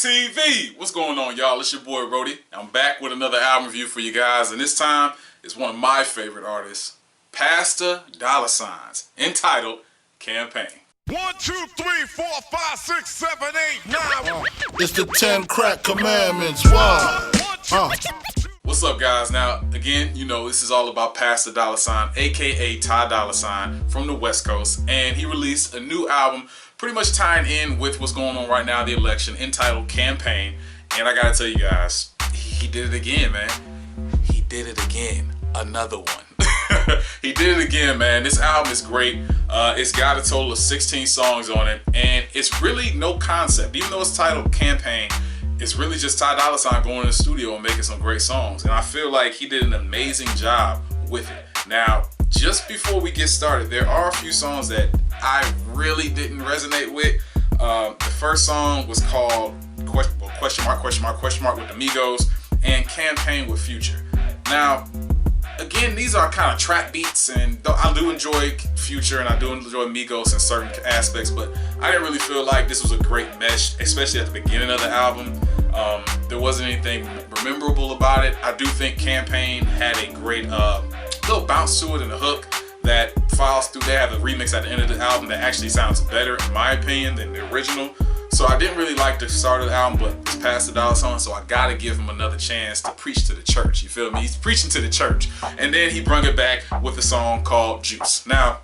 TV. What's going on, y'all? It's your boy Rody. I'm back with another album review for you guys, and this time it's one of my favorite artists, Pastor Dolla Ign's, entitled Campaign. 1, 2, 3, 4, 5, 6, 7, 8, 9. It's the 10 crack commandments. Why? What's up, guys? Now, again, you know, this is all about Pastor Dolla Ign, aka Ty Dolla Ign from the West Coast, and he released a new album pretty much tying in with what's going on right now, the election, entitled Campaign. And I gotta tell you guys, he did it again, man. He did it again. Another one. He did it again, man. This album is great. It's got a total of 16 songs on it, and it's really no concept. Even though it's titled Campaign, it's really just Ty Dolla Ign going in the studio and making some great songs. And I feel like he did an amazing job with it. Now, just before we get started, there are a few songs that I really didn't resonate with. The first song was called question mark with the Migos, and Campaign with Future. Now, again, these are kind of trap beats, and I do enjoy Future and I do enjoy Migos in certain aspects, but I didn't really feel like this was a great mesh, especially at the beginning of the album. There wasn't anything memorable about it. I do think Campaign had a great little bounce to it and a hook that files through. They have a remix at the end of the album that actually sounds better, in my opinion, than the original. So I didn't really like the start of the album, but it's Pastor Dolla Ign, so I gotta give him another chance to preach to the church. You feel me? He's preaching to the church. And then he brought it back with a song called Juice. Now,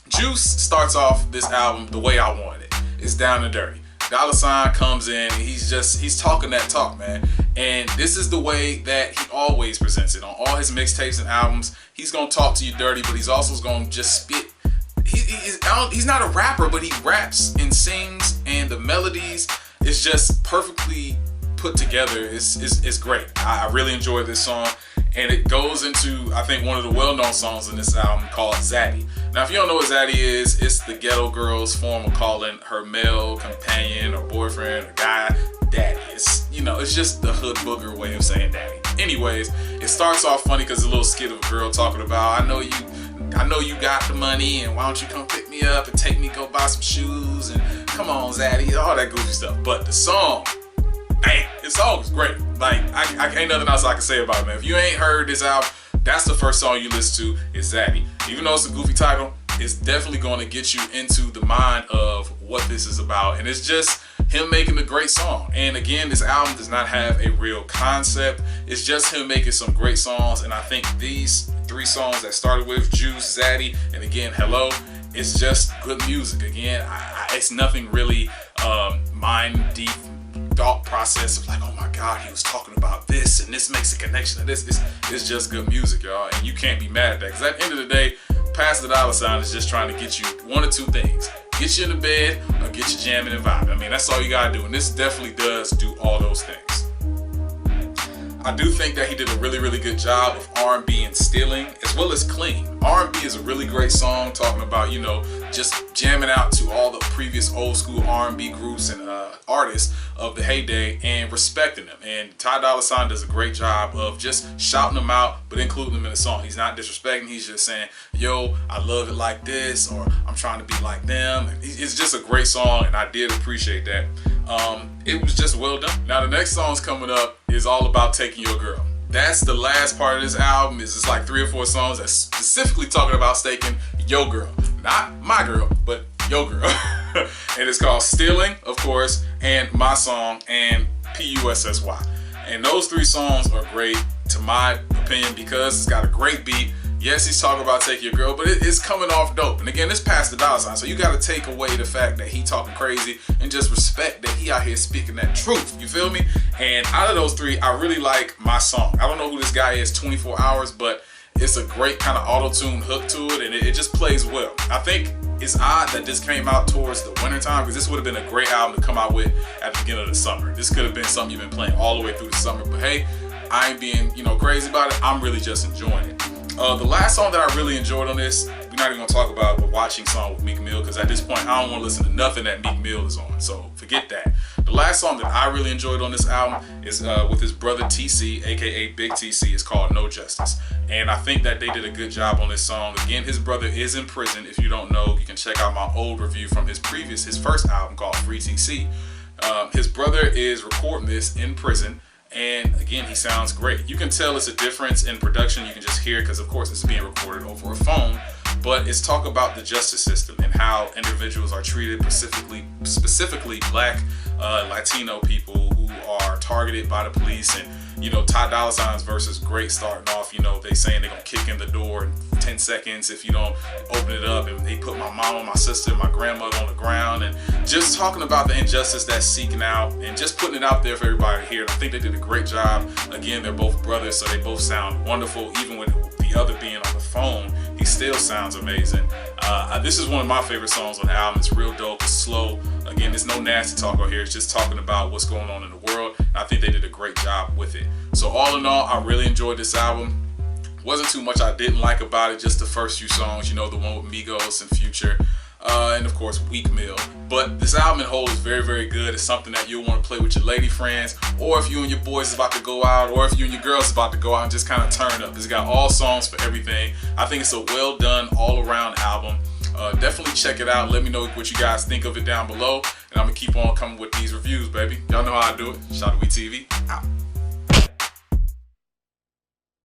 Juice starts off this album the way I wanted it. It's down and dirty. Dolla Ign comes in and he's talking that talk, man. And this is the way that he always presents it. On all his mixtapes and albums, he's gonna talk to you dirty, but he's also gonna just spit. He's not a rapper, but he raps and sings, and the melodies is just perfectly put together. It's great. I really enjoyed this song, and it goes into, I think, one of the well-known songs in this album called Zaddy. Now, if you don't know what Zaddy is, it's the ghetto girl's form of calling her male companion or boyfriend or guy daddy. It's, you know, it's just the hood booger way of saying daddy. Anyways, it starts off funny because a little skit of a girl talking about, I know you got the money, and why don't you come pick me up and take me go buy some shoes, and come on Zaddy, all that goofy stuff. But the song, man, this song is great. Like, I ain't nothing else I can say about it, man. If you ain't heard this album, that's the first song you listen to is Zaddy. Even though it's a goofy title, it's definitely going to get you into the mind of what this is about. And it's just him making a great song. And again, this album does not have a real concept. It's just him making some great songs. And I think these 3 songs that started with Juice, Zaddy, and again, Hello, it's just good music. Again, it's nothing really mind deep thought process of like, oh my God, he was talking about this and this makes a connection to this. It's just good music, y'all, and you can't be mad at that, because at the end of the day, Pastor Dolla Ign is just trying to get you one or two things: get you in the bed or get you jamming and vibing. I mean, that's all you gotta do, and this definitely does do all those things. I do think that he did a really, really good job of R&B and stealing, as well as clean. R&B is a really great song talking about, you know, just jamming out to all the previous old school R&B groups and artists of the heyday and respecting them. And Ty Dolla Ign does a great job of just shouting them out, but including them in the song. He's not disrespecting, he's just saying, yo, I love it like this, or I'm trying to be like them. And it's just a great song, and I did appreciate that. It was just well done. Now the next song's coming up is all about taking your girl. That's the last part of this album. It's like 3 or 4 songs that's specifically talking about taking your girl. Not my girl, but your girl. And it's called Stealing, of course, and My Song, and P-U-S-S-Y. And those 3 songs are great, to my opinion, because it's got a great beat. Yes, he's talking about taking your girl, but it's coming off dope. And again, it's Pastor Dolla Ign, so you got to take away the fact that he talking crazy and just respect that he out here speaking that truth. You feel me? And out of those 3, I really like My Song. I don't know who this guy is, 24 Hours, but it's a great kind of auto-tune hook to it, and it just plays well. I think it's odd that this came out towards the winter time, because this would have been a great album to come out with at the beginning of the summer. This could have been something you've been playing all the way through the summer, but hey, I ain't being, you know, crazy about it. I'm really just enjoying it. The last song that I really enjoyed on this, we're not even gonna talk about the Watching song with Meek Mill, because at this point I don't want to listen to nothing that Meek Mill is on, so forget that. The last song that I really enjoyed on this album is with his brother TC, aka Big TC. It's called No Justice, and I think that they did a good job on this song. Again, his brother is in prison. If you don't know, you can check out my old review from his first album called Free TC. His brother is recording this in prison, and again, he sounds great. You can tell it's a difference in production. You can just hear it because, of course, it's being recorded over a phone. But it's talk about the justice system and how individuals are treated, specifically Black, Latino people who are targeted by the police. And you know, Ty Dolla Sign's verse is great starting off. You know, they saying they're gonna kick in the door in 10 seconds if you don't open it up, and they put my mama, my sister, my grandmother on the ground, and just talking about the injustice that's seeking out and just putting it out there for everybody to hear. And I think they did a great job. Again, they're both brothers, so they both sound wonderful. Even with the other being on the phone, he still sounds amazing. This is one of my favorite songs on the album. It's real dope, it's slow. Again, there's no nasty talk out here. It's just talking about what's going on in the world. And I think they did a great job with it. So all in all, I really enjoyed this album. Wasn't too much I didn't like about it, just the first few songs, you know, the one with Migos and Future, and of course Meek Mill. But this album in whole is very, very good. It's something that you'll want to play with your lady friends, or if you and your boys is about to go out, or if you and your girls is about to go out and just kind of turn up. It's got all songs for everything. I think it's a well done all around album. Definitely check it out. Let me know what you guys think of it down below, and I'm gonna keep on coming with these reviews, baby. Y'all know how I do it. Showdawee TV out.